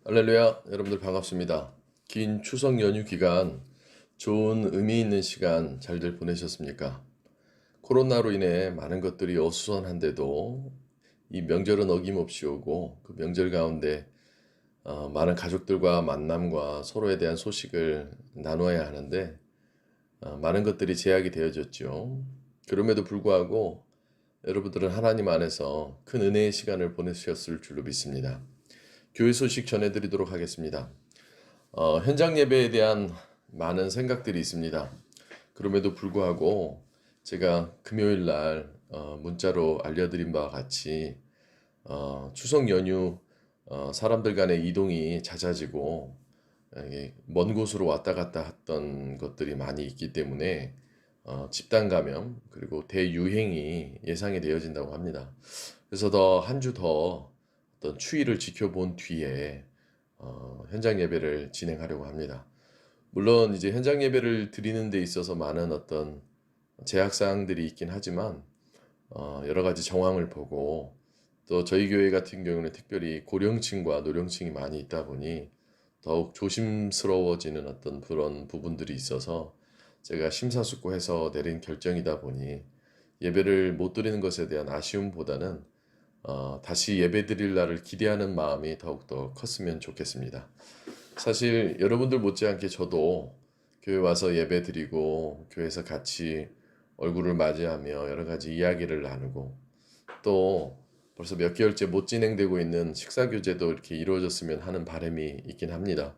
할렐루야, 여러분들 반갑습니다. 긴 추석 연휴 기간 좋은 의미 있는 시간 잘들 보내셨습니까? 코로나로 인해 많은 것들이 어수선한데도 이 명절은 어김없이 오고 그 명절 가운데 많은 가족들과 만남과 서로에 대한 소식을 나누어야 하는데 많은 것들이 제약이 되어졌죠. 그럼에도 불구하고 여러분들은 하나님 안에서 큰 은혜의 시간을 보내셨을 줄로 믿습니다. 교회 소식 전해드리도록 하겠습니다. 현장 예배에 대한 많은 생각들이 있습니다. 그럼에도 불구하고 제가 금요일 날 문자로 알려드린 바와 같이 추석 연휴 사람들 간의 이동이 잦아지고 먼 곳으로 왔다 갔다 했던 것들이 많이 있기 때문에 집단 감염 그리고 대유행이 예상이 되어진다고 합니다. 그래서 더 한 주 더 어떤 추이를 지켜본 뒤에 현장 예배를 진행하려고 합니다. 물론 이제 현장 예배를 드리는 데 있어서 많은 어떤 제약 사항들이 있긴 하지만 여러 가지 정황을 보고 또 저희 교회 같은 경우는 특별히 고령층과 노령층이 많이 있다 보니 더욱 조심스러워지는 어떤 그런 부분들이 있어서 제가 심사숙고해서 내린 결정이다 보니 예배를 못 드리는 것에 대한 아쉬움보다는 다시 예배 드릴 날을 기대하는 마음이 더욱더 컸으면 좋겠습니다. 사실 여러분들 못지않게 저도 교회 와서 예배 드리고 교회에서 같이 얼굴을 맞이하며 여러 가지 이야기를 나누고 또 벌써 몇 개월째 못 진행되고 있는 식사 교제도 이렇게 이루어졌으면 하는 바람이 있긴 합니다.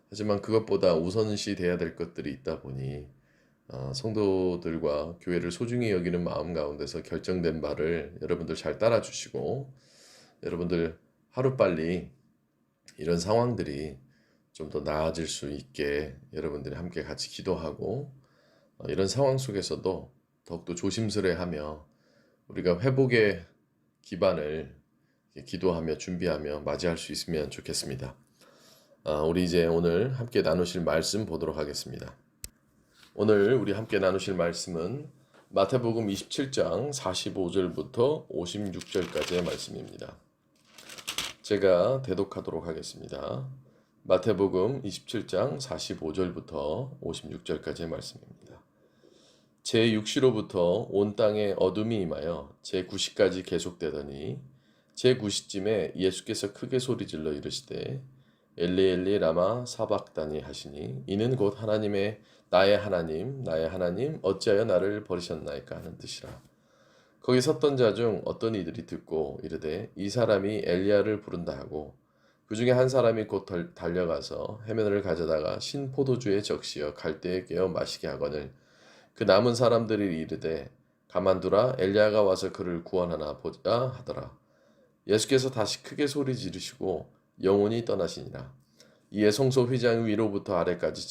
하지만 그것보다 우선시 돼야 될 것들이 있다 보니 성도들과 교회를 소중히 여기는 마음 가운데서 결정된 바를 여러분들 잘 따라주시고 여러분들 하루빨리 이런 상황들이 좀 더 나아질 수 있게 여러분들이 함께 같이 기도하고 이런 상황 속에서도 더욱더 조심스레하며 우리가 회복의 기반을 기도하며 준비하며 맞이할 수 있으면 좋겠습니다. 우리 이제 오늘 함께 나누실 말씀 보도록 하겠습니다. 오늘 우리 함께 나누실 말씀은 마태복음 27장 45절부터 56절까지의 말씀입니다. 제가 대독하도록 하겠습니다. 마태복음 27장 45절부터 56절까지의 말씀입니다. 제6시로부터 온 땅에 어둠이 임하여 제9시까지 계속되더니 제9시쯤에 예수께서 크게 소리질러 이르시되 엘리 엘리 라마 사박다니 하시니 이는 곧 하나님의 나의 하나님 어찌하여 나를 버리셨나이까 하는 뜻이라. 거기 섰던 자 중 어떤 이들이 듣고 이르되 이 사람이 엘리야를 부른다 하고 그 중에 한 사람이 곧 달려가서 해면을 가져다가 신 포도주에 적시어 갈대에 깨어 마시게 하거늘 그 남은 사람들이 이르되 가만두라 엘리야가 와서 그를 구원하나 보자 하더라. 예수께서 다시 크게 소리 지르시고 영혼이 떠나시니라. 이에 성소 휘장 위로부터 아래까지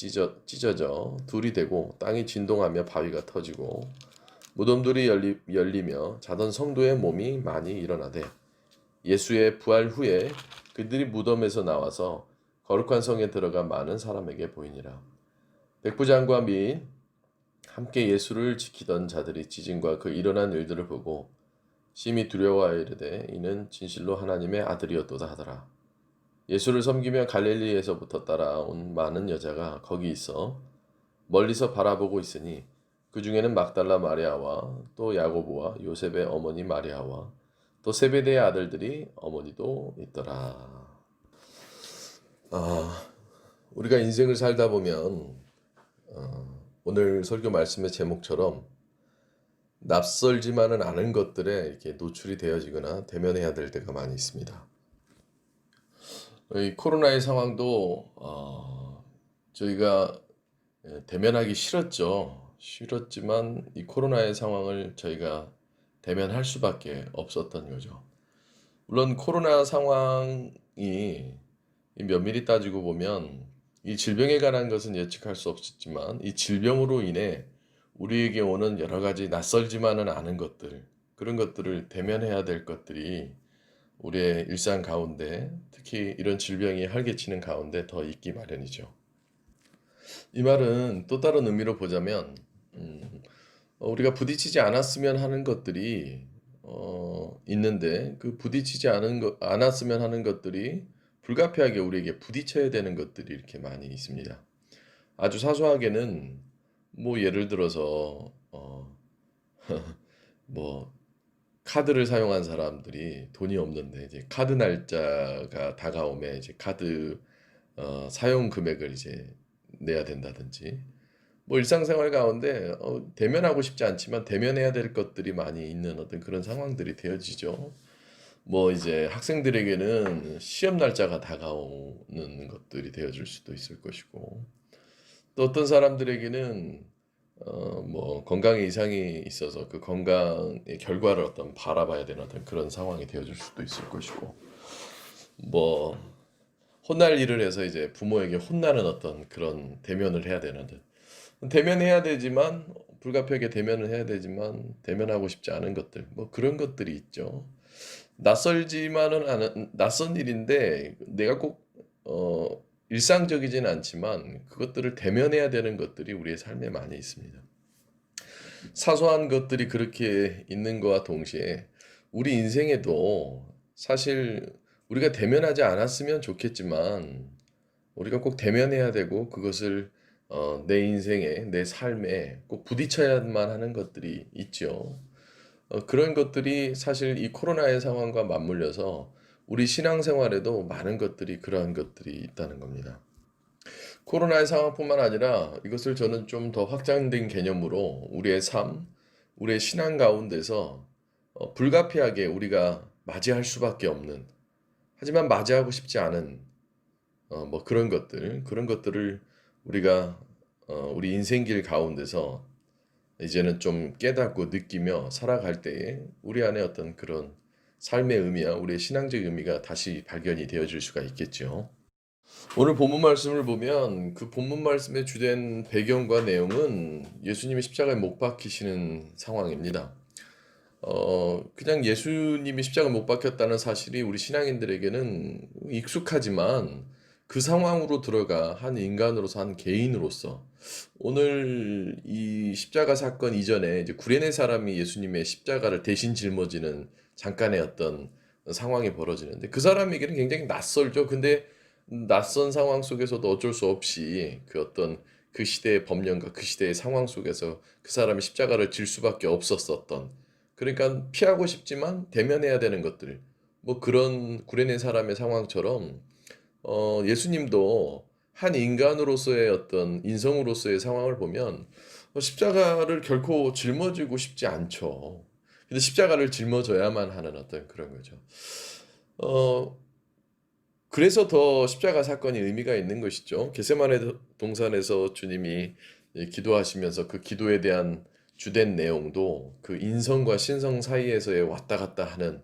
찢어져 둘이 되고 땅이 진동하며 바위가 터지고 무덤들이 열리며 자던 성도의 몸이 많이 일어나되 예수의 부활 후에 그들이 무덤에서 나와서 거룩한 성에 들어가 많은 사람에게 보이니라. 백부장과 및 함께 예수를 지키던 자들이 지진과 그 일어난 일들을 보고 심히 두려워하여 이르되 이는 진실로 하나님의 아들이었도다 하더라. 예수를 섬기며 갈릴리에서부터 따라온 많은 여자가 거기 있어 멀리서 바라보고 있으니 그 중에는 막달라 마리아와 또 야고보와 요셉의 어머니 마리아와 또 세베대의 아들들이 어머니도 있더라. 우리가 인생을 살다 보면 오늘 설교 말씀의 제목처럼 낯설지만은 않은 것들에 이렇게 노출이 되어지거나 대면해야 될 때가 많이 있습니다. 이 코로나의 상황도 저희가 대면하기 싫었죠. 싫었지만 이 코로나의 상황을 저희가 대면할 수밖에 없었던 거죠. 물론 코로나 상황이 면밀히 따지고 보면 이 질병에 관한 것은 예측할 수 없었지만 이 질병으로 인해 우리에게 오는 여러 가지 낯설지만은 않은 것들 그런 것들을 대면해야 될 것들이 우리의 일상 가운데 특히 이런 질병이 활개치는 가운데 더 있기 마련이죠. 이 말은 또 다른 의미로 보자면 우리가 부딪히지 않았으면 하는 것들이 있는데 그 부딪히지 않았으면 하는 것들이 불가피하게 우리에게 부딪혀야 되는 것들이 이렇게 많이 있습니다. 아주 사소하게는 뭐 예를 들어서 뭐 카드를 사용한 사람들이 돈이 없는데 이제 카드 날짜가 다가오면 이제 카드 사용 금액을 이제 내야 된다든지, 뭐 일상생활 가운데 대면하고 싶지 않지만 대면해야 될 것들이 많이 있는 어떤 그런 상황들이 되어지죠. 뭐 이제 학생들에게는 시험 날짜가 다가오는 것들이 되어질 수도 있을 것이고, 또 어떤 사람들에게는 뭐 건강에 이상이 있어서 그 건강의 결과를 어떤 바라봐야 되는 어떤 그런 상황이 되어질 수도 있을 것이고, 뭐 혼날 일을 해서 이제 부모에게 혼나는 어떤 그런 대면을 해야 되는, 대면해야 되지만 불가피하게 대면을 해야 되지만 대면하고 싶지 않은 것들, 뭐 그런 것들이 있죠. 낯설지만은 않은 낯선 일인데 내가 꼭 일상적이진 않지만 그것들을 대면해야 되는 것들이 우리의 삶에 많이 있습니다. 사소한 것들이 그렇게 있는 것과 동시에 우리 인생에도 사실 우리가 대면하지 않았으면 좋겠지만 우리가 꼭 대면해야 되고, 그것을 내 인생에, 내 삶에 꼭 부딪혀야만 하는 것들이 있죠. 그런 것들이 사실 이 코로나의 상황과 맞물려서 우리 신앙생활에도 많은 것들이 그러한 것들이 있다는 겁니다. 코로나의 상황뿐만 아니라 이것을 저는 좀 더 확장된 개념으로 우리의 삶, 우리의 신앙 가운데서 불가피하게 우리가 맞이할 수밖에 없는, 하지만 맞이하고 싶지 않은 뭐 그런 것들을 우리가 우리 인생길 가운데서 이제는 좀 깨닫고 느끼며 살아갈 때에 우리 안에 어떤 그런 삶의 의미와 우리의 신앙적 의미가 다시 발견이 되어질 수가 있겠죠. 오늘 본문 말씀을 보면 그 본문 말씀의 주된 배경과 내용은 예수님이 십자가에 못 박히시는 상황입니다. 그냥 예수님이 십자가에 못 박혔다는 사실이 우리 신앙인들에게는 익숙하지만 그 상황으로 들어가 한 인간으로서, 한 개인으로서 오늘 이 십자가 사건 이전에 이제 구레네 사람이 예수님의 십자가를 대신 짊어지는 잠깐의 어떤 상황이 벌어지는데, 그 사람에게는 굉장히 낯설죠. 근데 낯선 상황 속에서도 어쩔 수 없이 그 어떤 그 시대의 법령과 그 시대의 상황 속에서 그 사람이 십자가를 질 수밖에 없었었던, 그러니까 피하고 싶지만 대면해야 되는 것들, 뭐 그런 구레네 사람의 상황처럼 예수님도 한 인간으로서의 어떤 인성으로서의 상황을 보면 십자가를 결코 짊어지고 싶지 않죠. 근데 십자가를 짊어져야만 하는 어떤 그런 거죠. 어, 그래서 더 십자가 사건이 의미가 있는 것이죠. 겟세마네 동산에서 주님이 기도하시면서 그 기도에 대한 주된 내용도 그 인성과 신성 사이에서의 왔다 갔다 하는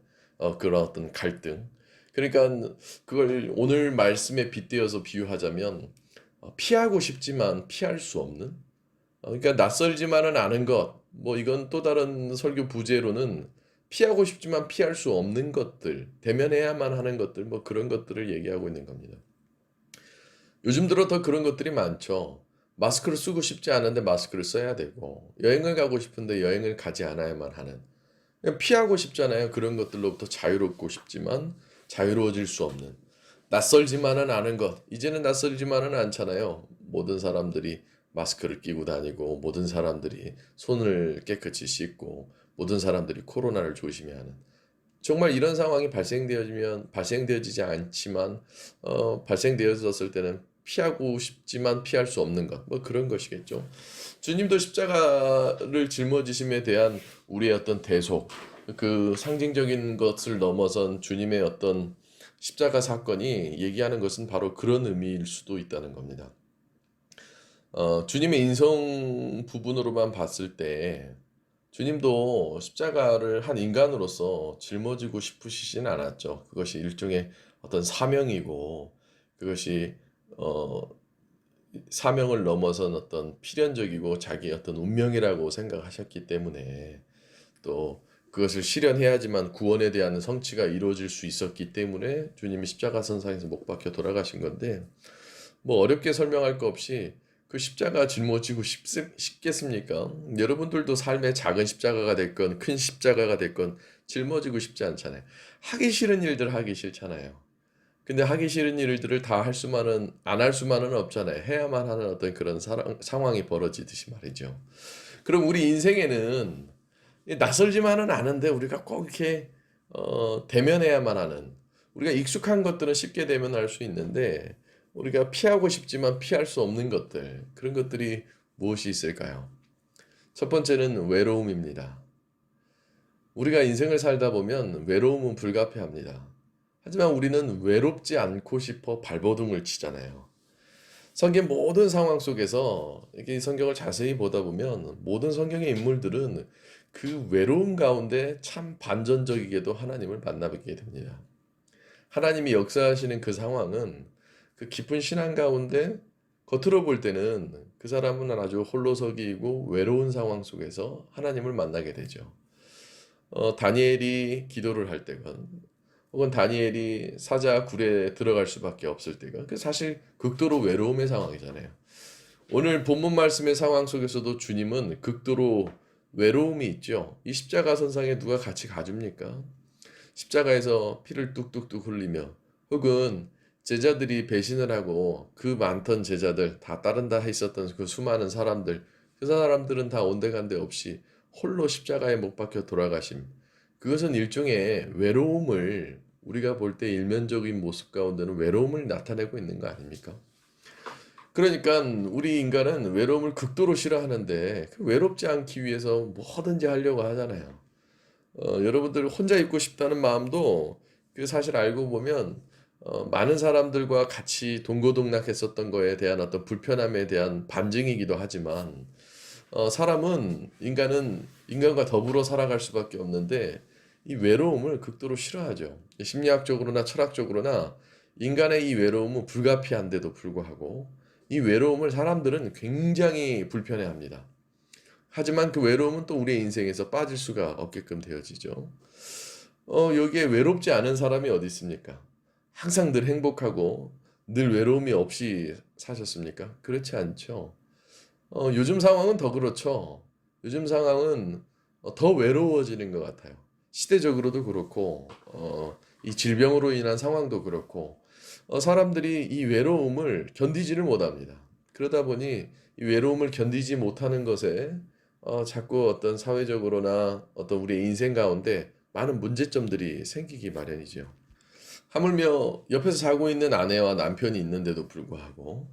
그런 어떤 갈등. 그러니까 그걸 오늘 말씀에 빗대어서 비유하자면 피하고 싶지만 피할 수 없는, 그러니까 낯설지만은 않은 것, 뭐 이건 또 다른 설교 부제로는 피하고 싶지만 피할 수 없는 것들, 대면해야만 하는 것들, 뭐 그런 것들을 얘기하고 있는 겁니다. 요즘 들어 더 그런 것들이 많죠. 마스크를 쓰고 싶지 않은데 마스크를 써야 되고, 여행을 가고 싶은데 여행을 가지 않아야만 하는, 그냥 피하고 싶잖아요. 그런 것들로부터 자유롭고 싶지만 자유로워질 수 없는, 낯설지만은 않은 것. 이제는 낯설지만은 않잖아요. 모든 사람들이 마스크를 끼고 다니고, 모든 사람들이 손을 깨끗이 씻고, 모든 사람들이 코로나를 조심해야 하는. 정말 이런 상황이 발생되어지면 발생되어지지 않지만 발생되어졌을 때는 피하고 싶지만 피할 수 없는 것, 뭐 그런 것이겠죠. 주님도 십자가를 짊어지심에 대한 우리의 어떤 대속, 그 상징적인 것을 넘어선 주님의 어떤 십자가 사건이 얘기하는 것은 바로 그런 의미일 수도 있다는 겁니다. 주님의 인성 부분으로만 봤을 때 주님도 십자가를 한 인간으로서 짊어지고 싶으시진 않았죠. 그것이 일종의 어떤 사명이고, 그것이 어, 사명을 넘어선 어떤 필연적이고 자기의 어떤 운명이라고 생각하셨기 때문에, 또 그것을 실현해야지만 구원에 대한 성취가 이루어질 수 있었기 때문에 주님이 십자가 선상에서 못 박혀 돌아가신 건데, 뭐 어렵게 설명할 거 없이 그 십자가 짊어지고 싶겠습니까? 여러분들도 삶의 작은 십자가가 됐건 큰 십자가가 됐건 짊어지고 싶지 않잖아요. 하기 싫은 일들 하기 싫잖아요. 근데 하기 싫은 일들을 다 할 수만은 안 할 수만은 없잖아요. 해야만 하는 어떤 그런 상황이 벌어지듯이 말이죠. 그럼 우리 인생에는 낯설지만은 않은데 우리가 꼭 이렇게 대면해야만 하는, 우리가 익숙한 것들은 쉽게 대면할 수 있는데 우리가 피하고 싶지만 피할 수 없는 것들, 그런 것들이 무엇이 있을까요? 첫 번째는 외로움입니다. 우리가 인생을 살다 보면 외로움은 불가피합니다. 하지만 우리는 외롭지 않고 싶어 발버둥을 치잖아요. 성경 모든 상황 속에서 이렇게 성경을 자세히 보다 보면 모든 성경의 인물들은 그 외로움 가운데 참 반전적이게도 하나님을 만나뵙게 됩니다. 하나님이 역사하시는 그 상황은 그 깊은 신앙 가운데 겉으로 볼 때는 그 사람은 아주 홀로서기이고 외로운 상황 속에서 하나님을 만나게 되죠. 다니엘이 기도를 할 때건 혹은 다니엘이 사자 굴에 들어갈 수밖에 없을 때가 그 사실 극도로 외로움의 상황이잖아요. 오늘 본문 말씀의 상황 속에서도 주님은 극도로 외로움이 있죠. 이 십자가 선상에 누가 같이 가줍니까? 십자가에서 피를 뚝뚝뚝 흘리며 혹은 제자들이 배신을 하고 그 많던 제자들 다 따른다 했었던 그 수많은 사람들, 그 사람들은 다 온데간데 없이 홀로 십자가에 못 박혀 돌아가심. 그것은 일종의 외로움을, 우리가 볼 때 일면적인 모습 가운데는 외로움을 나타내고 있는 거 아닙니까? 그러니까 우리 인간은 외로움을 극도로 싫어하는데 그 외롭지 않기 위해서 뭐든지 하려고 하잖아요. 여러분들 혼자 있고 싶다는 마음도 그 사실 알고 보면 많은 사람들과 같이 동고동락했었던 거에 대한 어떤 불편함에 대한 반증이기도 하지만 사람은, 인간은 인간과 더불어 살아갈 수밖에 없는데 이 외로움을 극도로 싫어하죠. 심리학적으로나 철학적으로나 인간의 이 외로움은 불가피한데도 불구하고 이 외로움을 사람들은 굉장히 불편해합니다. 하지만 그 외로움은 또 우리의 인생에서 빠질 수가 없게끔 되어지죠. 여기에 외롭지 않은 사람이 어디 있습니까? 항상 늘 행복하고 늘 외로움이 없이 사셨습니까? 그렇지 않죠. 요즘 상황은 더 그렇죠. 요즘 상황은 더 외로워지는 것 같아요. 시대적으로도 그렇고, 이 질병으로 인한 상황도 그렇고, 사람들이 이 외로움을 견디지를 못합니다. 그러다 보니 이 외로움을 견디지 못하는 것에 자꾸 어떤 사회적으로나 어떤 우리의 인생 가운데 많은 문제점들이 생기기 마련이죠. 하물며 옆에서 자고 있는 아내와 남편이 있는데도 불구하고,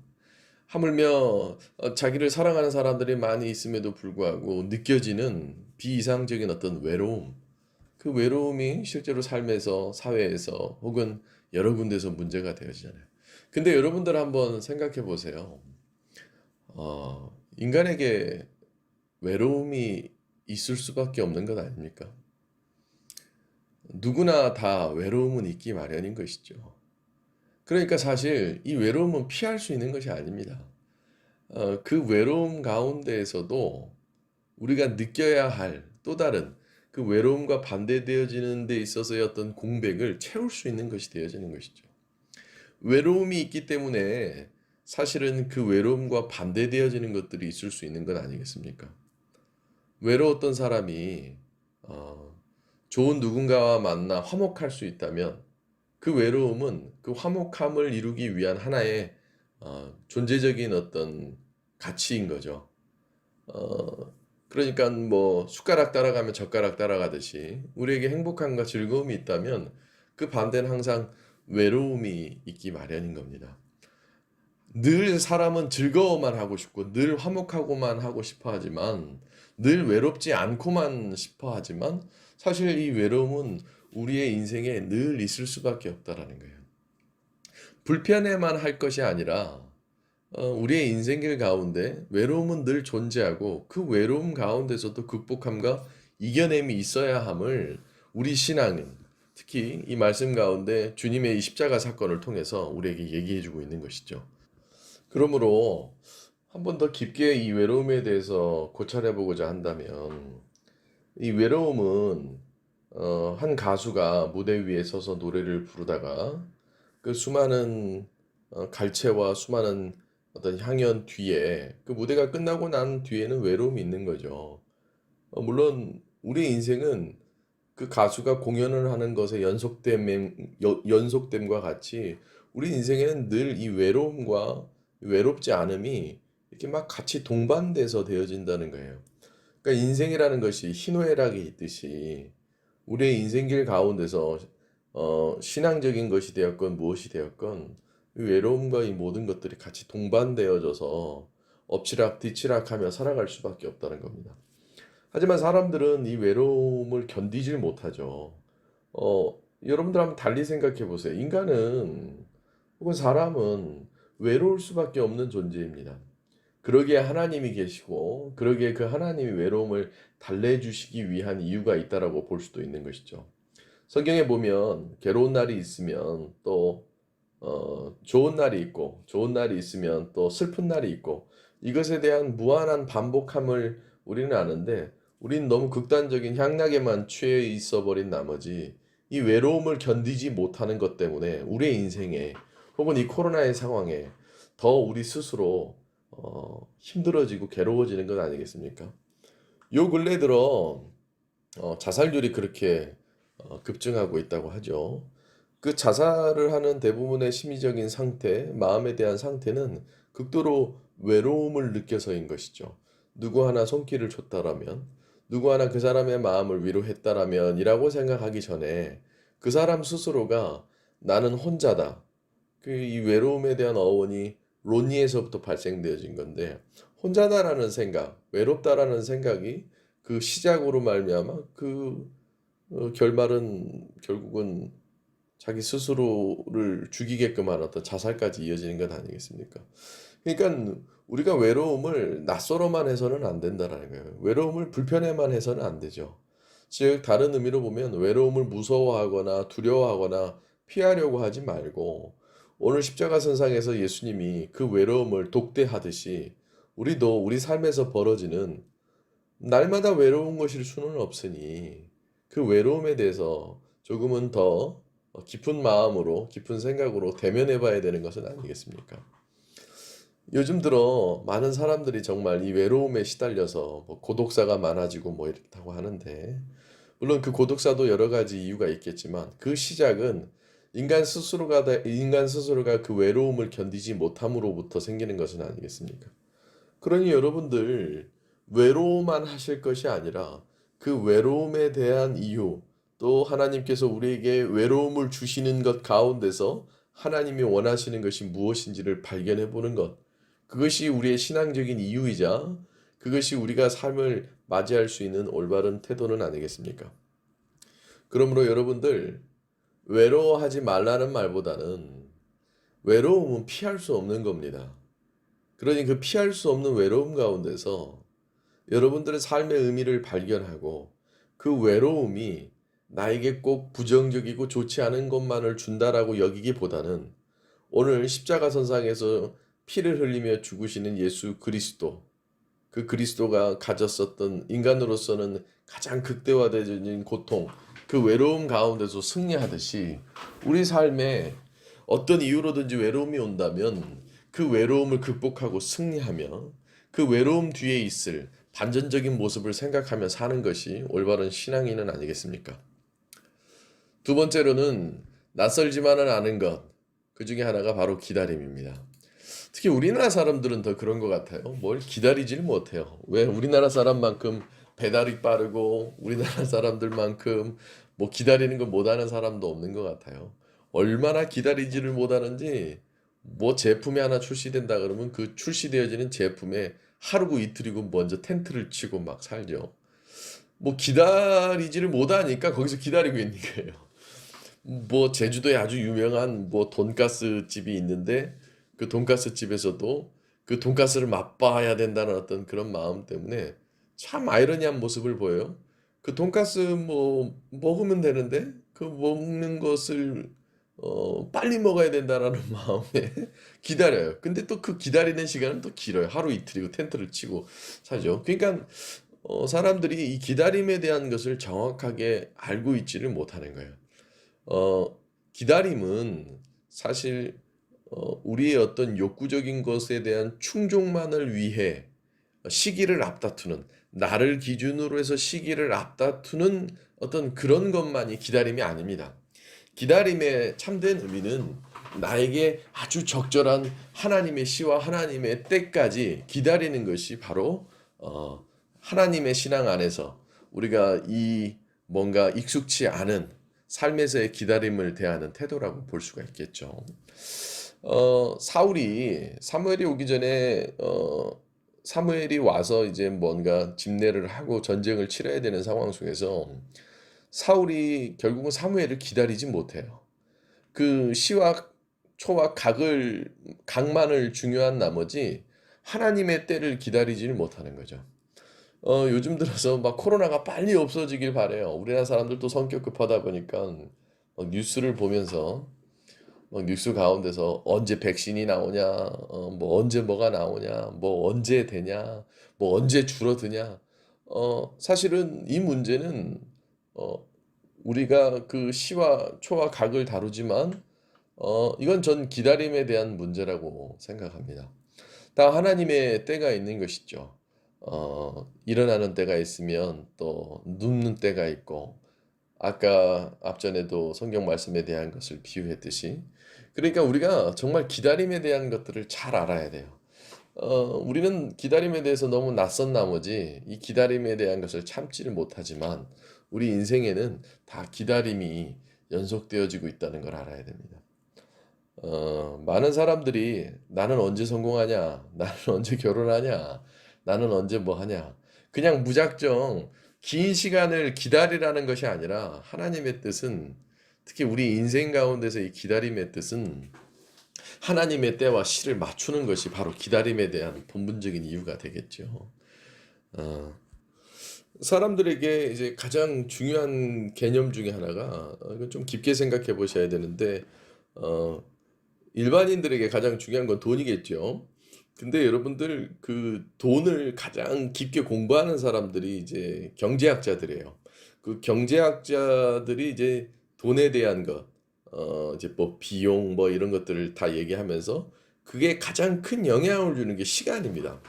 하물며 자기를 사랑하는 사람들이 많이 있음에도 불구하고 느껴지는 비이상적인 어떤 외로움, 그 외로움이 실제로 삶에서, 사회에서 혹은 여러 군데서 문제가 되어지잖아요. 근데 여러분들 한번 생각해 보세요. 인간에게 외로움이 있을 수밖에 없는 것 아닙니까? 누구나 다 외로움은 있기 마련인 것이죠. 그러니까 사실 이 외로움은 피할 수 있는 것이 아닙니다. 그 외로움 가운데에서도 우리가 느껴야 할 또 다른 그 외로움과 반대되어지는 데 있어서의 어떤 공백을 채울 수 있는 것이 되어지는 것이죠. 외로움이 있기 때문에 사실은 그 외로움과 반대되어지는 것들이 있을 수 있는 것 아니겠습니까? 외로웠던 사람이 어, 좋은 누군가와 만나 화목할 수 있다면 그 외로움은 그 화목함을 이루기 위한 하나의 존재적인 어떤 가치인 거죠. 어, 그러니까 뭐 숟가락 따라가면 젓가락 따라가듯이 우리에게 행복함과 즐거움이 있다면 그 반대는 항상 외로움이 있기 마련인 겁니다. 늘 사람은 즐거워만 하고 싶고 늘 화목하고만 하고 싶어 하지만 늘 외롭지 않고만 싶어 하지만 사실 이 외로움은 우리의 인생에 늘 있을 수밖에 없다라는 거예요. 불편해만 할 것이 아니라 우리의 인생길 가운데 외로움은 늘 존재하고 그 외로움 가운데서도 극복함과 이겨냄이 있어야 함을 우리 신앙은, 특히 이 말씀 가운데 주님의 이 십자가 사건을 통해서 우리에게 얘기해 주고 있는 것이죠. 그러므로 한 번 더 깊게 이 외로움에 대해서 고찰해 보고자 한다면 이 외로움은 한 가수가 무대 위에 서서 노래를 부르다가 그 수많은 갈채와 수많은 어떤 향연 뒤에 그 무대가 끝나고 난 뒤에는 외로움이 있는 거죠. 물론 우리 인생은 그 가수가 공연을 하는 것의 연속됨과 같이 우리 인생에는 늘 이 외로움과 외롭지 않음이 이렇게 막 같이 동반돼서 되어진다는 거예요. 그러니까 인생이라는 것이 희노애락이 있듯이 우리의 인생길 가운데서 신앙적인 것이 되었건 무엇이 되었건 이 외로움과 이 모든 것들이 같이 동반되어져서 엎치락 뒤치락하며 살아갈 수밖에 없다는 겁니다. 하지만 사람들은 이 외로움을 견디질 못하죠. 여러분들 한번 달리 생각해 보세요. 인간은 혹은 사람은 외로울 수밖에 없는 존재입니다. 그러기에 하나님이 계시고 그러기에 그 하나님이 외로움을 달래주시기 위한 이유가 있다라고 볼 수도 있는 것이죠. 성경에 보면 괴로운 날이 있으면 또 좋은 날이 있고 좋은 날이 있으면 또 슬픈 날이 있고 이것에 대한 무한한 반복함을 우리는 아는데 우리는 너무 극단적인 향락에만 취해 있어 버린 나머지 이 외로움을 견디지 못하는 것 때문에 우리의 인생에 혹은 이 코로나의 상황에 더 우리 스스로 힘들어지고 괴로워지는 것 아니겠습니까? 요 근래 들어 자살률이 그렇게 급증하고 있다고 하죠. 그 자살을 하는 대부분의 심리적인 상태, 마음에 대한 상태는 극도로 외로움을 느껴서인 것이죠. 누구 하나 손길을 줬다라면, 누구 하나 그 사람의 마음을 위로했다라면이라고 생각하기 전에 그 사람 스스로가 나는 혼자다. 그 이 외로움에 대한 어원이 론니에서부터 발생되어진 건데 혼자다라는 생각, 외롭다라는 생각이 그 시작으로 말미암아 그 결말은 결국은 자기 스스로를 죽이게끔 하는 어떤 자살까지 이어지는 것 아니겠습니까? 그러니까 우리가 외로움을 낯설어만 해서는 안 된다라는 거예요. 외로움을 불편해만 해서는 안 되죠. 즉 다른 의미로 보면 외로움을 무서워하거나 두려워하거나 피하려고 하지 말고 오늘 십자가 선상에서 예수님이 그 외로움을 독대하듯이 우리도 우리 삶에서 벌어지는 날마다 외로운 것일 수는 없으니 그 외로움에 대해서 조금은 더 깊은 마음으로 깊은 생각으로 대면해 봐야 되는 것은 아니겠습니까? 요즘 들어 많은 사람들이 정말 이 외로움에 시달려서 뭐 고독사가 많아지고 뭐 이렇다고 하는데 물론 그 고독사도 여러 가지 이유가 있겠지만 그 시작은 인간 스스로가 그 외로움을 견디지 못함으로부터 생기는 것은 아니겠습니까? 그러니 여러분들 외로워만 하실 것이 아니라 그 외로움에 대한 이유, 또 하나님께서 우리에게 외로움을 주시는 것 가운데서 하나님이 원하시는 것이 무엇인지를 발견해 보는 것. 그것이 우리의 신앙적인 이유이자 그것이 우리가 삶을 맞이할 수 있는 올바른 태도는 아니겠습니까? 그러므로 여러분들 외로워하지 말라는 말보다는 외로움은 피할 수 없는 겁니다. 그러니 그 피할 수 없는 외로움 가운데서 여러분들의 삶의 의미를 발견하고 그 외로움이 나에게 꼭 부정적이고 좋지 않은 것만을 준다라고 여기기보다는 오늘 십자가 선상에서 피를 흘리며 죽으시는 예수 그리스도, 그 그리스도가 가졌었던 인간으로서는 가장 극대화되어진 고통, 그 외로움 가운데서 승리하듯이 우리 삶에 어떤 이유로든지 외로움이 온다면 그 외로움을 극복하고 승리하며 그 외로움 뒤에 있을 반전적인 모습을 생각하며 사는 것이 올바른 신앙인은 아니겠습니까? 두 번째로는 낯설지만은 않은 것. 그 중에 하나가 바로 기다림입니다. 특히 우리나라 사람들은 더 그런 것 같아요. 뭘 기다리질 못해요. 왜 우리나라 사람만큼 배달이 빠르고 우리나라 사람들만큼 뭐 기다리는 거 못하는 사람도 없는 것 같아요. 얼마나 기다리지를 못하는지 뭐 제품이 하나 출시된다 그러면 그 출시되어지는 제품에 하루고 이틀이고 먼저 텐트를 치고 막 살죠. 뭐 기다리지를 못하니까 거기서 기다리고 있는 거예요. 뭐 제주도에 아주 유명한 뭐 돈가스 집이 있는데 그 돈가스 집에서도 그 돈가스를 맛봐야 된다는 어떤 그런 마음 때문에 참 아이러니한 모습을 보여요. 그 돈가스 뭐 먹으면 되는데 그 먹는 것을 빨리 먹어야 된다라는 마음에 기다려요. 근데 또 그 기다리는 시간은 또 길어요. 하루 이틀이고 텐트를 치고 사죠. 그러니까 사람들이 이 기다림에 대한 것을 정확하게 알고 있지를 못하는 거예요. 어, 기다림은 사실 우리의 어떤 욕구적인 것에 대한 충족만을 위해 시기를 앞다투는 나를 기준으로 해서 시기를 앞다투는 어떤 그런 것만이 기다림이 아닙니다. 기다림의 참된 의미는 나에게 아주 적절한 하나님의 시와 하나님의 때까지 기다리는 것이 바로 하나님의 신앙 안에서 우리가 이 뭔가 익숙치 않은 삶에서의 기다림을 대하는 태도라고 볼 수가 있겠죠. 사울이 사무엘이 오기 전에 사무엘이 와서 이제 뭔가 집례를 하고 전쟁을 치러야 되는 상황 속에서 사울이 결국은 사무엘을 기다리지 못해요. 그 시와 초와 각만을 중요한 나머지 하나님의 때를 기다리지를 못하는 거죠. 요즘 들어서 막 코로나가 빨리 없어지길 바래요. 우리나라 사람들도 성격 급하다 보니까 막 뉴스를 보면서 막 뉴스 가운데서 언제 백신이 나오냐, 뭐 언제 뭐가 나오냐, 뭐 언제 되냐, 뭐 언제 줄어드냐. 사실은 이 문제는 어, 우리가 그 시와 초와 각을 다루지만 이건 전 기다림에 대한 문제라고 생각합니다. 다 하나님의 때가 있는 것이죠. 일어나는 때가 있으면 또 눕는 때가 있고 아까 앞전에도 성경 말씀에 대한 것을 비유했듯이 그러니까 우리가 정말 기다림에 대한 것들을 잘 알아야 돼요. 우리는 기다림에 대해서 너무 낯선 나머지 이 기다림에 대한 것을 참지를 못하지만 우리 인생에는 다 기다림이 연속되어지고 있다는 걸 알아야 됩니다. 많은 사람들이 나는 언제 성공하냐, 나는 언제 결혼하냐, 나는 언제 뭐 하냐. 그냥 무작정 긴 시간을 기다리라는 것이 아니라 하나님의 뜻은 특히 우리 인생 가운데서 이 기다림의 뜻은 하나님의 때와 시를 맞추는 것이 바로 기다림에 대한 본분적인 이유가 되겠죠. 어, 사람들에게 이제 가장 중요한 개념 중에 하나가 이건 좀 깊게 생각해 보셔야 되는데 어, 일반인들에게 가장 중요한 건 돈이겠죠. 근데 여러분들 그 돈을 가장 깊게 공부하는 사람들이 이제 경제학자들이에요. 그 경제학자들이 이제 돈에 대한 것, 이제 뭐 비용 뭐 이런 것들을 다 얘기하면서 그게 가장 큰 영향을 주는 게 시간입니다.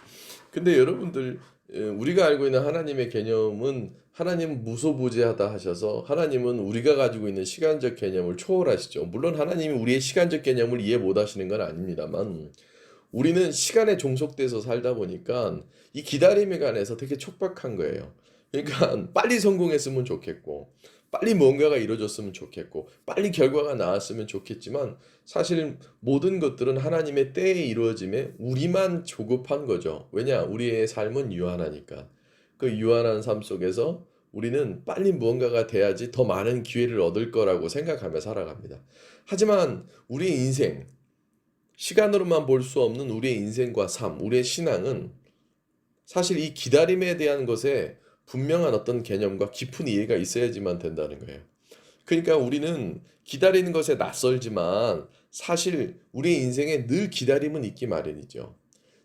근데 여러분들 우리가 알고 있는 하나님의 개념은 하나님은 무소부재하다 하셔서 하나님은 우리가 가지고 있는 시간적 개념을 초월하시죠. 물론 하나님이 우리의 시간적 개념을 이해 못 하시는 건 아닙니다만 우리는 시간에 종속돼서 살다 보니까 이 기다림에 관해서 되게 촉박한 거예요. 그러니까 빨리 성공했으면 좋겠고 빨리 뭔가가 이루어졌으면 좋겠고 빨리 결과가 나왔으면 좋겠지만 사실 모든 것들은 하나님의 때에 이루어짐에 우리만 조급한 거죠. 왜냐? 우리의 삶은 유한하니까. 그 유한한 삶 속에서 우리는 빨리 무언가가 돼야지 더 많은 기회를 얻을 거라고 생각하며 살아갑니다. 하지만 우리의 인생, 시간으로만 볼 수 없는 우리의 인생과 삶, 우리의 신앙은 사실 이 기다림에 대한 것에 분명한 어떤 개념과 깊은 이해가 있어야지만 된다는 거예요. 그러니까 우리는 기다리는 것에 낯설지만 사실 우리 인생에 늘 기다림은 있기 마련이죠.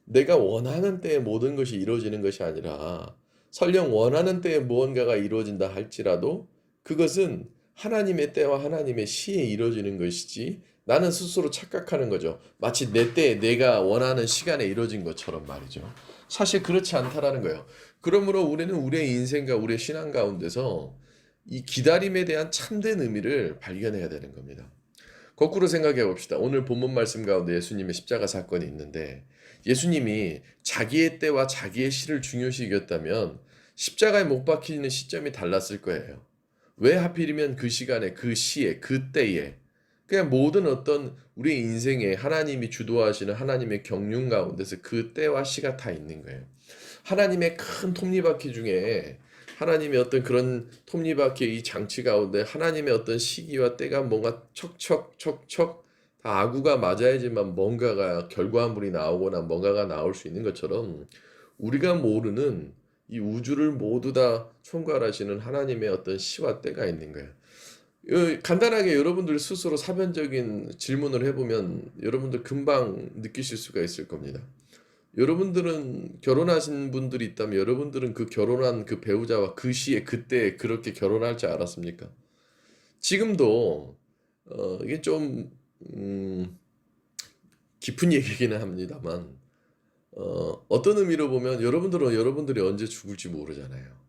내가 원하는 때에 모든 것이 이루어지는 것이 아니라 설령 원하는 때에 무언가가 이루어진다 할지라도 그것은 하나님의 때와 하나님의 시에 이루어지는 것이지 나는 스스로 착각하는 거죠. 마치 내 때에 내가 원하는 시간에 이루어진 것처럼 말이죠. 사실 그렇지 않다라는 거예요. 그러므로 우리는 우리의 인생과 우리의 신앙 가운데서 이 기다림에 대한 참된 의미를 발견해야 되는 겁니다. 거꾸로 생각해 봅시다. 오늘 본문 말씀 가운데 예수님의 십자가 사건이 있는데 예수님이 자기의 때와 자기의 시를 중요시 여겼다면 십자가에 못 박히는 시점이 달랐을 거예요. 왜 하필이면 그 시간에 그 시에 그 때에 그냥 모든 어떤 우리 인생에 하나님이 주도하시는 하나님의 경륜 가운데서 그 때와 시가 다 있는 거예요. 하나님의 큰 톱니바퀴 중에 하나님의 어떤 그런 톱니바퀴의 이 장치 가운데 하나님의 어떤 시기와 때가 뭔가 척척척척 다 아구가 맞아야지만 뭔가가 결과물이 나오거나 뭔가가 나올 수 있는 것처럼 우리가 모르는 이 우주를 모두 다 총괄하시는 하나님의 어떤 시와 때가 있는 거예요. 간단하게 여러분들 스스로 사변적인 질문을 해보면 여러분들 금방 느끼실 수가 있을 겁니다. 여러분들은 결혼하신 분들이 있다면 여러분들은 그 결혼한 그 배우자와 그 시에 그때 그렇게 결혼할 줄 알았습니까? 지금도 이게 좀 깊은 얘기기는 합니다만 어떤 의미로 보면 여러분들은 여러분들이 언제 죽을지 모르잖아요.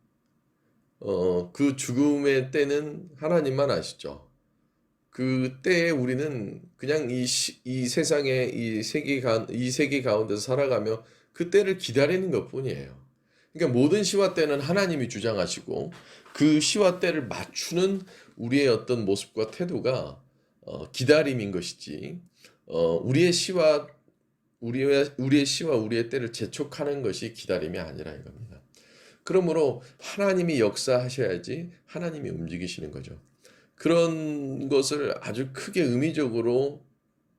그 죽음의 때는 하나님만 아시죠. 그 때에 우리는 그냥 이 세상에 이 세계 가운데서 살아가며 그 때를 기다리는 것뿐이에요. 그러니까 모든 시와 때는 하나님이 주장하시고 그 시와 때를 맞추는 우리의 어떤 모습과 태도가 기다림인 것이지. 우리의 시와 우리의 시와 우리의 때를 재촉하는 것이 기다림이 아니라 이겁니다. 그러므로 하나님이 역사하셔야지 하나님이 움직이시는 거죠. 그런 것을 아주 크게 의미적으로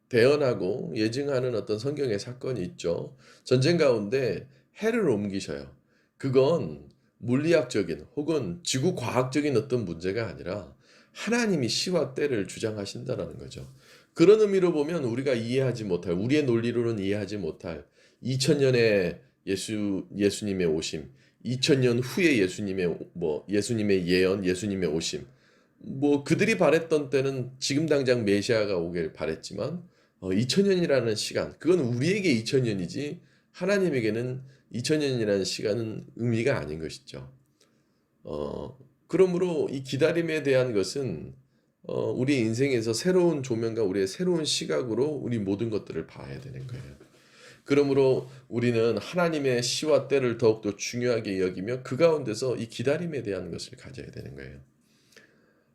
대언하고 예증하는 어떤 성경의 사건이 있죠. 전쟁 가운데 해를 옮기셔요. 그건 물리학적인 혹은 지구 과학적인 어떤 문제가 아니라 하나님이 시와 때를 주장하신다라는 거죠. 그런 의미로 보면 우리가 이해하지 못할, 우리의 논리로는 이해하지 못할 2000년의 예수님의 오심, 2000년 후에 예수님의 예언, 예수님의 오심. 그들이 바랬던 때는 지금 당장 메시아가 오길 바랬지만 2000년이라는 시간, 그건 우리에게 2000년이지 하나님에게는 2000년이라는 시간은 의미가 아닌 것이죠. 그러므로 이 기다림에 대한 것은 우리 인생에서 새로운 조명과 우리의 새로운 시각으로 우리 모든 것들을 봐야 되는 거예요. 그러므로 우리는 하나님의 시와 때를 더욱더 중요하게 여기며 그 가운데서 이 기다림에 대한 것을 가져야 되는 거예요.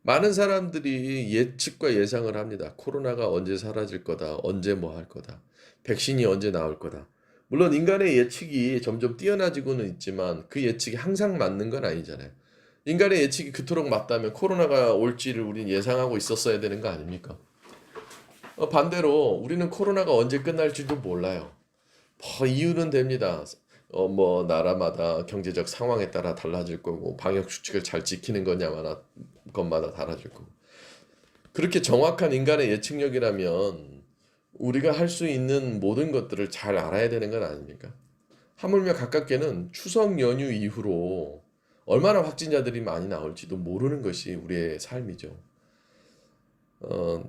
많은 사람들이 예측과 예상을 합니다. 코로나가 언제 사라질 거다. 언제 뭐 할 거다. 백신이 언제 나올 거다. 물론 인간의 예측이 점점 뛰어나지고는 있지만 그 예측이 항상 맞는 건 아니잖아요. 인간의 예측이 그토록 맞다면 코로나가 올지를 우리는 예상하고 있었어야 되는 거 아닙니까? 반대로 우리는 코로나가 언제 끝날지도 몰라요. 이유는 됩니다. 나라마다 경제적 상황에 따라 달라질 거고 방역 수칙을 잘 지키는 것마다 달라질 거고 그렇게 정확한 인간의 예측력이라면 우리가 할 수 있는 모든 것들을 잘 알아야 되는 건 아닙니까? 하물며 가깝게는 추석 연휴 이후로 얼마나 확진자들이 많이 나올지도 모르는 것이 우리의 삶이죠. 어,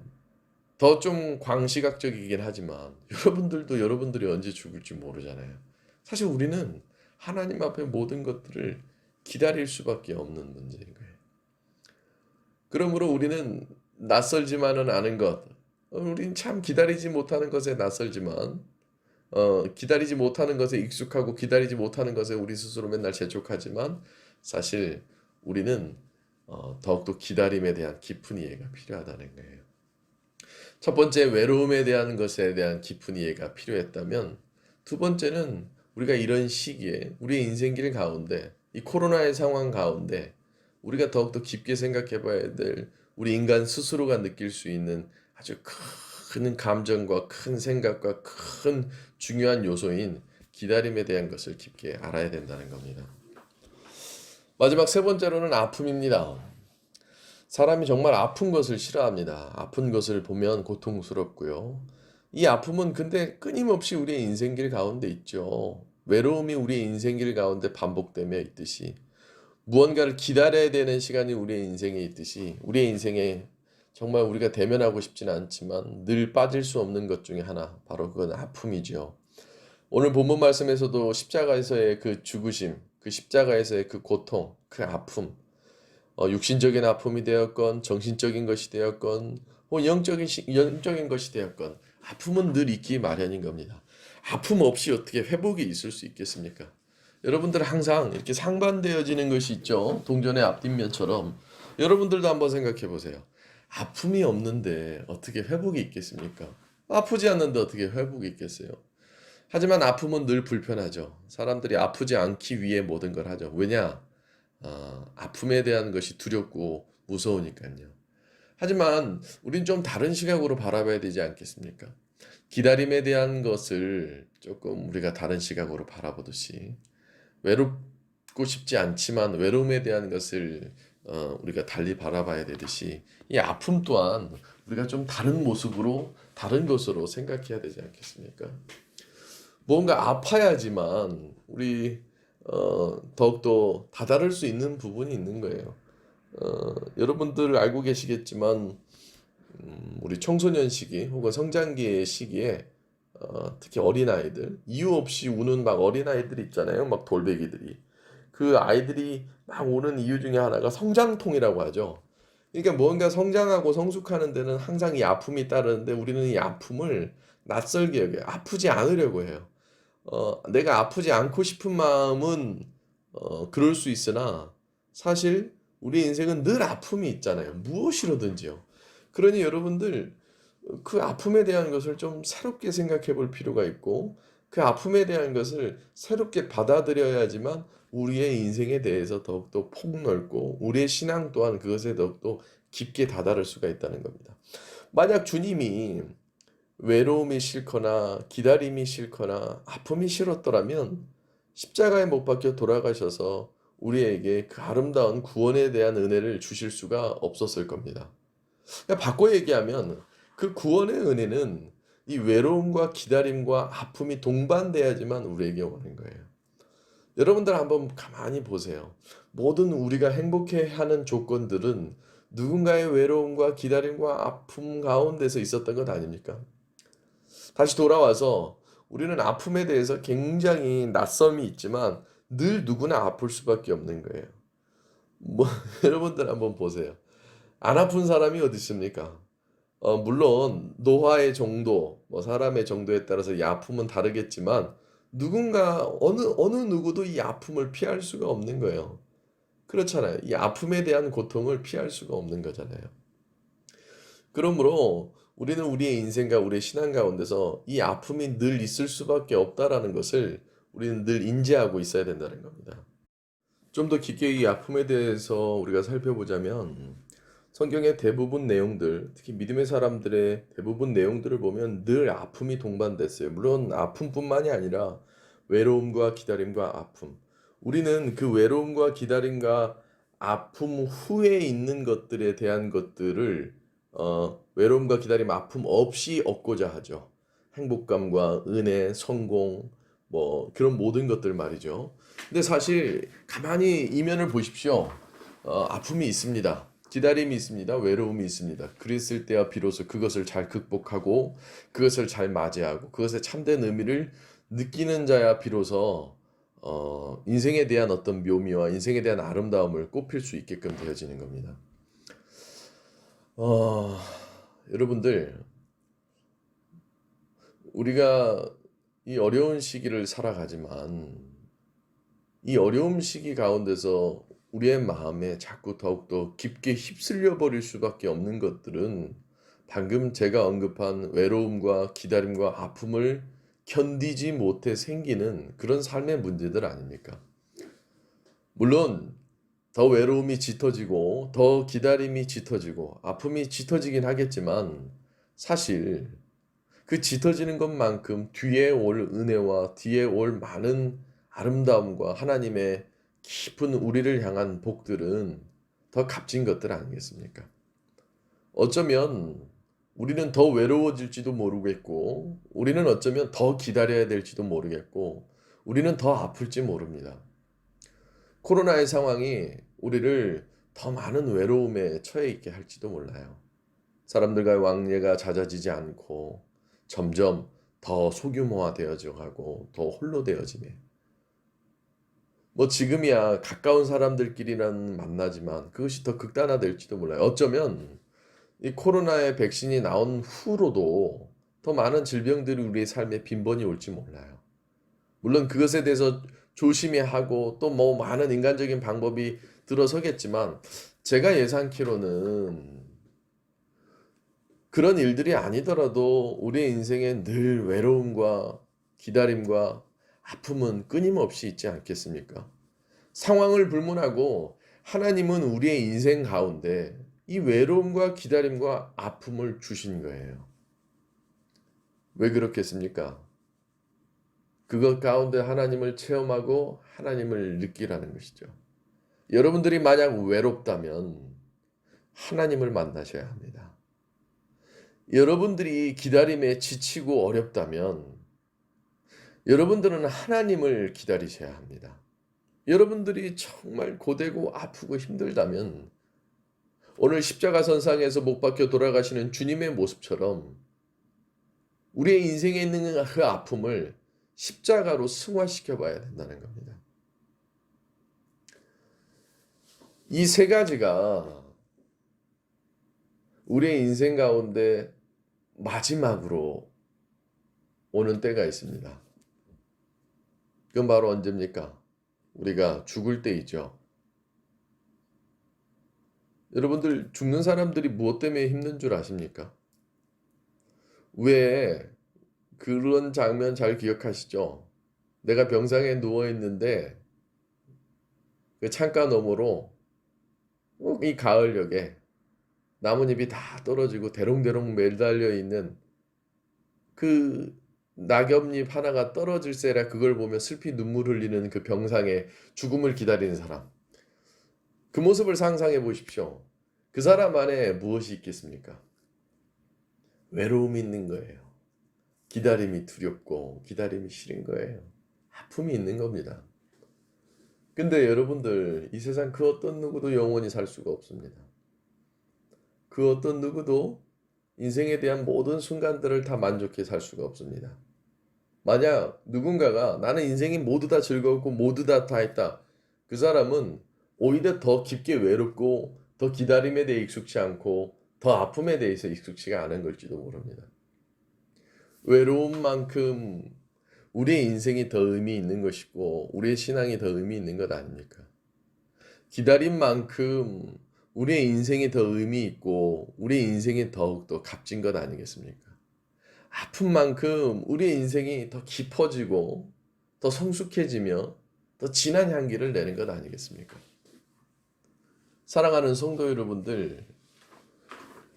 더 좀 광시각적이긴 하지만 여러분들도 여러분들이 언제 죽을지 모르잖아요. 사실 우리는 하나님 앞에 모든 것들을 기다릴 수밖에 없는 문제인 거예요. 그러므로 우리는 낯설지만은 않은 것, 우리는 참 기다리지 못하는 것에 낯설지만, 기다리지 못하는 것에 익숙하고 기다리지 못하는 것에 우리 스스로 맨날 재촉하지만 사실 우리는 더욱더 기다림에 대한 깊은 이해가 필요하다는 거예요. 첫 번째 외로움에 대한 것에 대한 깊은 이해가 필요했다면 두 번째는 우리가 이런 시기에 우리의 인생길 가운데 이 코로나의 상황 가운데 우리가 더욱더 깊게 생각해 봐야 될 우리 인간 스스로가 느낄 수 있는 아주 큰 감정과 큰 생각과 큰 중요한 요소인 기다림에 대한 것을 깊게 알아야 된다는 겁니다. 마지막 세 번째로는 아픔입니다. 사람이 정말 아픈 것을 싫어합니다. 아픈 것을 보면 고통스럽고요. 이 아픔은 근데 끊임없이 우리의 인생길 가운데 있죠. 외로움이 우리의 인생길 가운데 반복되며 있듯이 무언가를 기다려야 되는 시간이 우리의 인생에 있듯이 우리의 인생에 정말 우리가 대면하고 싶지는 않지만 늘 빠질 수 없는 것 중에 하나 바로 그건 아픔이죠. 오늘 본문 말씀에서도 십자가에서의 그 죽으심, 그 십자가에서의 그 고통, 그 아픔 육신적인 아픔이 되었건 정신적인 것이 되었건 혹은 영적인 것이 되었건 아픔은 늘 있기 마련인 겁니다. 아픔 없이 어떻게 회복이 있을 수 있겠습니까? 여러분들 항상 이렇게 상반되어지는 것이 있죠. 동전의 앞뒷면처럼 여러분들도 한번 생각해 보세요. 아픔이 없는데 어떻게 회복이 있겠습니까? 아프지 않는데 어떻게 회복이 있겠어요? 하지만 아픔은 늘 불편하죠. 사람들이 아프지 않기 위해 모든 걸 하죠. 왜냐? 아픔에 대한 것이 두렵고 무서우니까요. 하지만 우린 좀 다른 시각으로 바라봐야 되지 않겠습니까? 기다림에 대한 것을 조금 우리가 다른 시각으로 바라보듯이 외롭고 싶지 않지만 외로움에 대한 것을 우리가 달리 바라봐야 되듯이 이 아픔 또한 우리가 좀 다른 모습으로 다른 것으로 생각해야 되지 않겠습니까? 뭔가 아파야지만 우리 더욱더 다다를 수 있는 부분이 있는 거예요. 여러분들 알고 계시겠지만 우리 청소년 시기 혹은 성장기의 시기에 특히 어린아이들 이유 없이 우는 막 어린아이들 있잖아요. 막 돌베기들이 그 아이들이 막 오는 이유 중에 하나가 성장통이라고 하죠. 그러니까 뭔가 성장하고 성숙하는 데는 항상 이 아픔이 따르는데 우리는 이 아픔을 낯설게 여겨요. 아프지 않으려고 해요. 내가 아프지 않고 싶은 마음은 그럴 수 있으나 사실 우리 인생은 늘 아픔이 있잖아요. 무엇이로든지요. 그러니 여러분들 그 아픔에 대한 것을 좀 새롭게 생각해 볼 필요가 있고 그 아픔에 대한 것을 새롭게 받아들여야지만 우리의 인생에 대해서 더욱더 폭넓고 우리의 신앙 또한 그것에 더욱더 깊게 다다를 수가 있다는 겁니다. 만약 주님이 외로움이 싫거나 기다림이 싫거나 아픔이 싫었더라면 십자가에 못 박혀 돌아가셔서 우리에게 그 아름다운 구원에 대한 은혜를 주실 수가 없었을 겁니다. 그러니까 바꿔 얘기하면 그 구원의 은혜는 이 외로움과 기다림과 아픔이 동반돼야지만 우리에게 오는 거예요. 여러분들 한번 가만히 보세요. 모든 우리가 행복해하는 조건들은 누군가의 외로움과 기다림과 아픔 가운데서 있었던 것 아닙니까? 다시 돌아와서 우리는 아픔에 대해서 굉장히 낯섦이 있지만 늘 누구나 아플 수밖에 없는 거예요. 뭐 여러분들 한번 보세요. 안 아픈 사람이 어디 있습니까? 물론 노화의 정도, 뭐 사람의 정도에 따라서 이 아픔은 다르겠지만 누군가 어느 누구도 이 아픔을 피할 수가 없는 거예요. 그렇잖아요. 이 아픔에 대한 고통을 피할 수가 없는 거잖아요. 그러므로 우리는 우리의 인생과 우리의 신앙 가운데서 이 아픔이 늘 있을 수밖에 없다라는 것을 우리는 늘 인지하고 있어야 된다는 겁니다. 좀 더 깊게 이 아픔에 대해서 우리가 살펴보자면 성경의 대부분 내용들, 특히 믿음의 사람들의 대부분 내용들을 보면 늘 아픔이 동반됐어요. 물론 아픔뿐만이 아니라 외로움과 기다림과 아픔. 우리는 그 외로움과 기다림과 아픔 후에 있는 것들에 대한 것들을 외로움과 기다림, 아픔 없이 얻고자 하죠. 행복감과 은혜, 성공, 뭐 그런 모든 것들 말이죠. 근데 사실 가만히 이면을 보십시오. 아픔이 있습니다. 기다림이 있습니다. 외로움이 있습니다. 그랬을 때야 비로소 그것을 잘 극복하고 그것을 잘 맞이하고 그것의 참된 의미를 느끼는 자야 비로소 인생에 대한 어떤 묘미와 인생에 대한 아름다움을 꽃필 수 있게끔 되어지는 겁니다. 어, 여러분들 우리가 이 어려운 시기를 살아가지만 이 어려움 시기 가운데서 우리의 마음에 자꾸 더욱더 깊게 휩쓸려 버릴 수밖에 없는 것들은 방금 제가 언급한 외로움과 기다림과 아픔을 견디지 못해 생기는 그런 삶의 문제들 아닙니까? 물론 더 외로움이 짙어지고 더 기다림이 짙어지고 아픔이 짙어지긴 하겠지만 사실 그 짙어지는 것만큼 뒤에 올 은혜와 뒤에 올 많은 아름다움과 하나님의 깊은 우리를 향한 복들은 더 값진 것들 아니겠습니까? 어쩌면 우리는 더 외로워질지도 모르겠고, 우리는 어쩌면 더 기다려야 될지도 모르겠고, 우리는 더 아플지 모릅니다. 코로나의 상황이 우리를 더 많은 외로움에 처해 있게 할지도 몰라요. 사람들과의 관계가 잦아지지 않고 점점 더 소규모화되어져 가고 더 홀로 되어지네. 뭐 지금이야 가까운 사람들끼리는 만나지만 그것이 더 극단화될지도 몰라요. 어쩌면 이 코로나의 백신이 나온 후로도 더 많은 질병들이 우리의 삶에 빈번히 올지 몰라요. 물론 그것에 대해서 조심히 하고 또 뭐 많은 인간적인 방법이 들어서겠지만 제가 예상키로는 그런 일들이 아니더라도 우리의 인생에 늘 외로움과 기다림과 아픔은 끊임없이 있지 않겠습니까? 상황을 불문하고 하나님은 우리의 인생 가운데 이 외로움과 기다림과 아픔을 주신 거예요. 왜 그렇겠습니까? 그것 가운데 하나님을 체험하고 하나님을 느끼라는 것이죠. 여러분들이 만약 외롭다면 하나님을 만나셔야 합니다. 여러분들이 기다림에 지치고 어렵다면 여러분들은 하나님을 기다리셔야 합니다. 여러분들이 정말 고되고 아프고 힘들다면 오늘 십자가 선상에서 못 박혀 돌아가시는 주님의 모습처럼 우리의 인생에 있는 그 아픔을 십자가로 승화시켜 봐야 된다는 겁니다. 이 세 가지가 우리의 인생 가운데 마지막으로 오는 때가 있습니다. 그건 바로 언제입니까? 우리가 죽을 때이죠. 여러분들 죽는 사람들이 무엇 때문에 힘든 줄 아십니까? 왜 그런 장면 잘 기억하시죠? 내가 병상에 누워 있는데 그 창가 너머로 이 가을녘에 나뭇잎이 다 떨어지고 대롱대롱 매달려 있는 그 낙엽잎 하나가 떨어질세라 그걸 보며 슬피 눈물 흘리는 그 병상에 죽음을 기다리는 사람. 그 모습을 상상해 보십시오. 그 사람 안에 무엇이 있겠습니까? 외로움이 있는 거예요. 기다림이 두렵고 기다림이 싫은 거예요. 아픔이 있는 겁니다. 근데 여러분들 이 세상 그 어떤 누구도 영원히 살 수가 없습니다. 그 어떤 누구도 인생에 대한 모든 순간들을 다 만족해 살 수가 없습니다. 만약 누군가가 나는 인생이 모두 다 즐거웠고 모두 다 했다. 그 사람은 오히려 더 깊게 외롭고 더 기다림에 대해 익숙치 않고 더 아픔에 대해서 익숙치가 않은 걸지도 모릅니다. 외로움만큼 우리의 인생이 더 의미 있는 것이고 우리의 신앙이 더 의미 있는 것 아닙니까? 기다림만큼 우리의 인생이 더 의미 있고 우리의 인생이 더욱더 값진 것 아니겠습니까? 아픔만큼 우리의 인생이 더 깊어지고 더 성숙해지며 더 진한 향기를 내는 것 아니겠습니까? 사랑하는 성도 여러분들,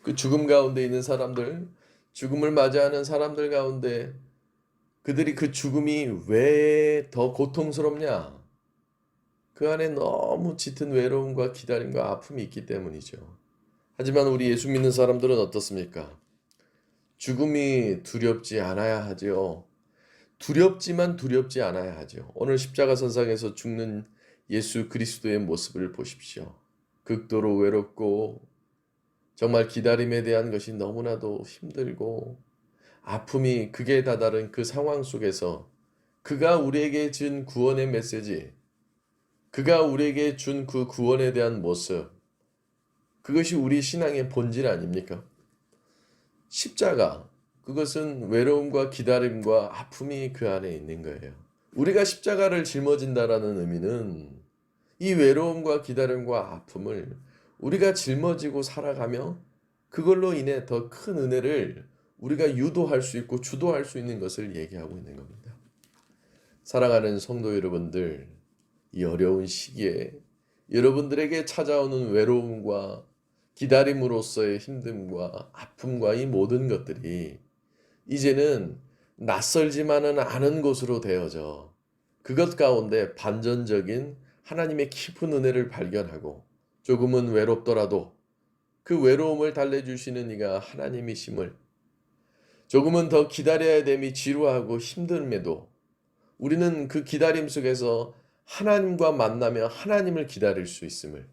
그 죽음 가운데 있는 사람들, 죽음을 맞이하는 사람들 가운데 그들이 그 죽음이 왜 더 고통스럽냐? 그 안에 너무 짙은 외로움과 기다림과 아픔이 있기 때문이죠. 하지만 우리 예수 믿는 사람들은 어떻습니까? 죽음이 두렵지 않아야 하지요. 두렵지만 두렵지 않아야 하죠. 오늘 십자가 선상에서 죽는 예수 그리스도의 모습을 보십시오. 극도로 외롭고 정말 기다림에 대한 것이 너무나도 힘들고 아픔이 극에 다다른 그 상황 속에서 그가 우리에게 준 구원의 메시지, 그가 우리에게 준 그 구원에 대한 모습, 그것이 우리 신앙의 본질 아닙니까? 십자가, 그것은 외로움과 기다림과 아픔이 그 안에 있는 거예요. 우리가 십자가를 짊어진다라는 의미는 이 외로움과 기다림과 아픔을 우리가 짊어지고 살아가며 그걸로 인해 더 큰 은혜를 우리가 유도할 수 있고 주도할 수 있는 것을 얘기하고 있는 겁니다. 사랑하는 성도 여러분들, 이 어려운 시기에 여러분들에게 찾아오는 외로움과 기다림으로서의 힘듦과 아픔과 이 모든 것들이 이제는 낯설지만은 않은 곳으로 되어져 그것 가운데 반전적인 하나님의 깊은 은혜를 발견하고 조금은 외롭더라도 그 외로움을 달래주시는 이가 하나님이심을 조금은 더 기다려야 됨이 지루하고 힘듦에도 우리는 그 기다림 속에서 하나님과 만나며 하나님을 기다릴 수 있음을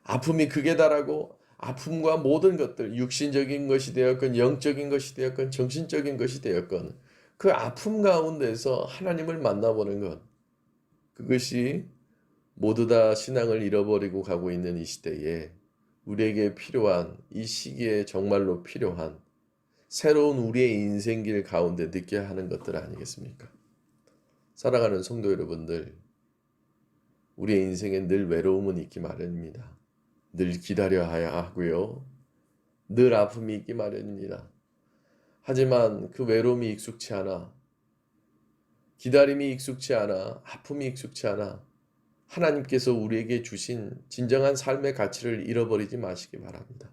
아픔이 극에 달하고 아픔과 모든 것들 육신적인 것이 되었건 영적인 것이 되었건 정신적인 것이 되었건 그 아픔 가운데서 하나님을 만나보는 것 그것이 모두 다 신앙을 잃어버리고 가고 있는 이 시대에 우리에게 필요한 이 시기에 정말로 필요한 새로운 우리의 인생길 가운데 느껴야 하는 것들 아니겠습니까? 사랑하는 성도 여러분들, 우리의 인생에 늘 외로움은 있기 마련입니다. 늘 기다려야 하고요. 늘 아픔이 있기 마련입니다. 하지만 그 외로움이 익숙치 않아, 기다림이 익숙치 않아, 아픔이 익숙치 않아 하나님께서 우리에게 주신 진정한 삶의 가치를 잃어버리지 마시기 바랍니다.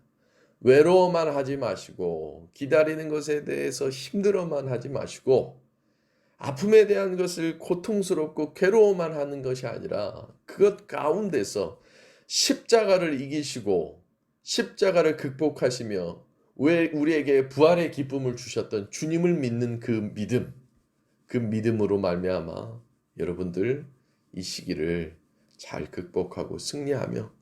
외로워만 하지 마시고 기다리는 것에 대해서 힘들어만 하지 마시고 아픔에 대한 것을 고통스럽고 괴로워만 하는 것이 아니라 그것 가운데서 십자가를 이기시고 십자가를 극복하시며 우리에게 부활의 기쁨을 주셨던 주님을 믿는 그 믿음, 그 믿음으로 말미암아 여러분들 이 시기를 잘 극복하고 승리하며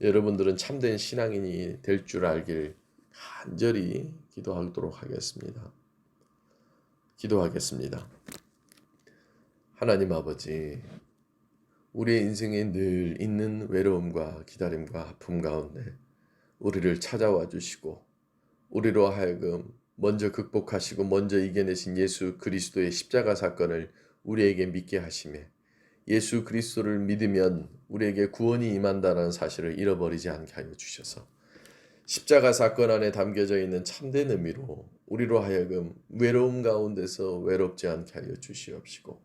여러분들은 참된 신앙인이 될 줄 알길 간절히 기도하도록 하겠습니다. 기도하겠습니다. 하나님 아버지, 우리의 인생에 늘 있는 외로움과 기다림과 아픔 가운데 우리를 찾아와 주시고 우리로 하여금 먼저 극복하시고 먼저 이겨내신 예수 그리스도의 십자가 사건을 우리에게 믿게 하시매 예수 그리스도를 믿으면 우리에게 구원이 임한다는 사실을 잃어버리지 않게 하여 주셔서 십자가 사건 안에 담겨져 있는 참된 의미로 우리로 하여금 외로움 가운데서 외롭지 않게 하여 주시옵시고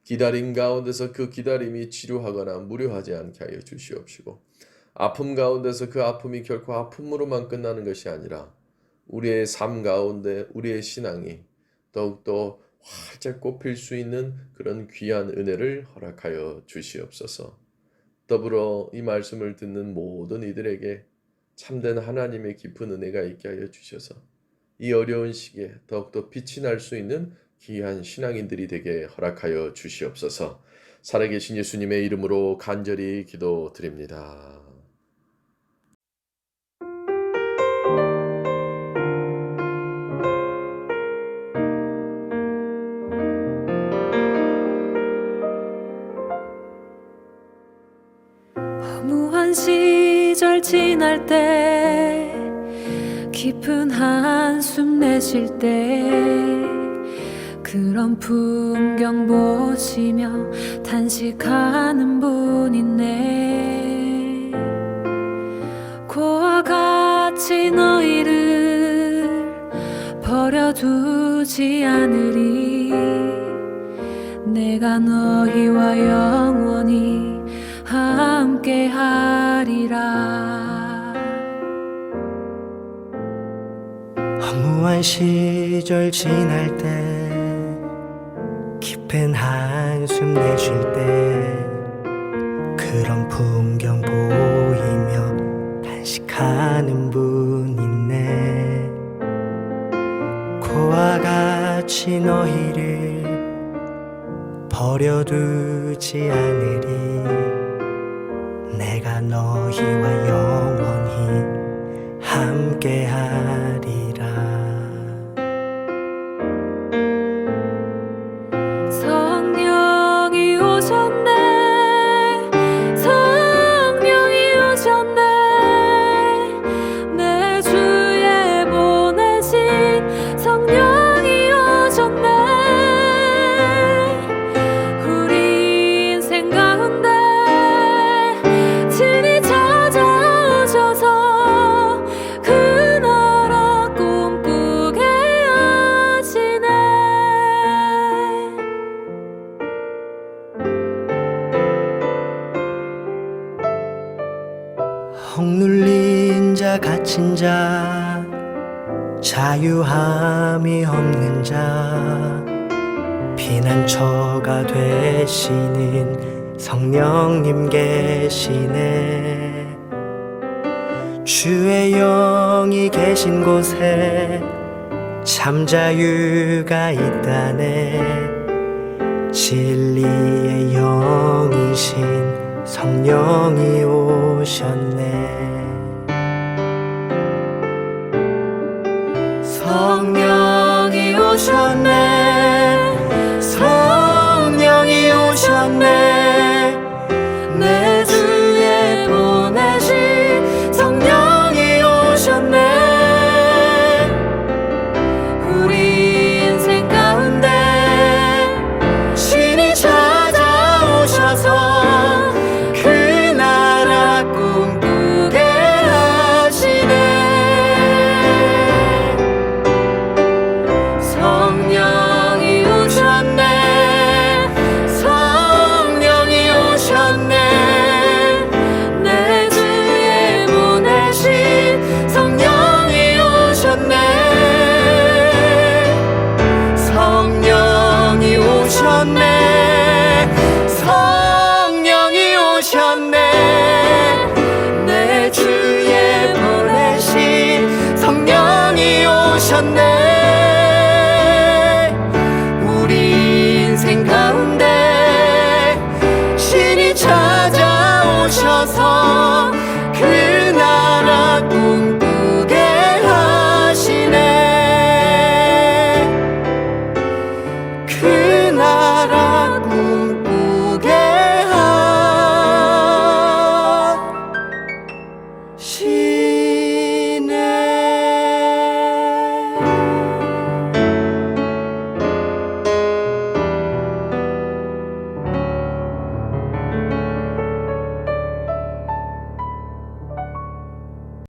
기다림 가운데서 그 기다림이 지루하거나 무료하지 않게 하여 주시옵시고 아픔 가운데서 그 아픔이 결코 아픔으로만 끝나는 것이 아니라 우리의 삶 가운데 우리의 신앙이 더욱더 활짝 꽃필 수 있는 그런 귀한 은혜를 허락하여 주시옵소서. 더불어 이 말씀을 듣는 모든 이들에게 참된 하나님의 깊은 은혜가 있게 하여 주셔서 이 어려운 시기에 더욱더 빛이 날 수 있는 귀한 신앙인들이 되게 허락하여 주시옵소서. 살아계신 예수님의 이름으로 간절히 기도드립니다. 허무한 시절 지날 때 깊은 한숨 내쉴 때 그런 풍경 보시며 탄식하는 분 있네. 고와 같이 너희를 버려두지 않으리. 내가 너희와 영원히 함께하리라. 허무한 시절 지날 때 깊은 한숨 내쉴 때 그런 풍경 보이며 탄식하는 분 있네. 고와 같이 너희를 버려두지 않으리. 내가 너희와 영원히 함께하리라. 성령이 오셨네. 성령이 오셨네. 내 주에 보내신 성령이 오셨네. 우리 인생 가운데 친히 찾아오셔서 그 나라 꿈꾸게 하시네. 억눌린 자 갇힌 자 자유함이 없는 자 피난처가 되시는 성령님 계시네. 주의 영이 계신 곳에 참 자유가 있다네. 진리의 영이신 성령이 오셨네. 성령이 오셨네. 성령이 오셨네. 내 주에 보내신 성령이 오셨네. 우리 인생 가운데 신이 찾아오셔서 그 나라 꿈꾸게 하시네. 성령이 오셨네. 성령이 오셨네. 내 주에 보내신 성령이 오셨네. 성령이 오셨네.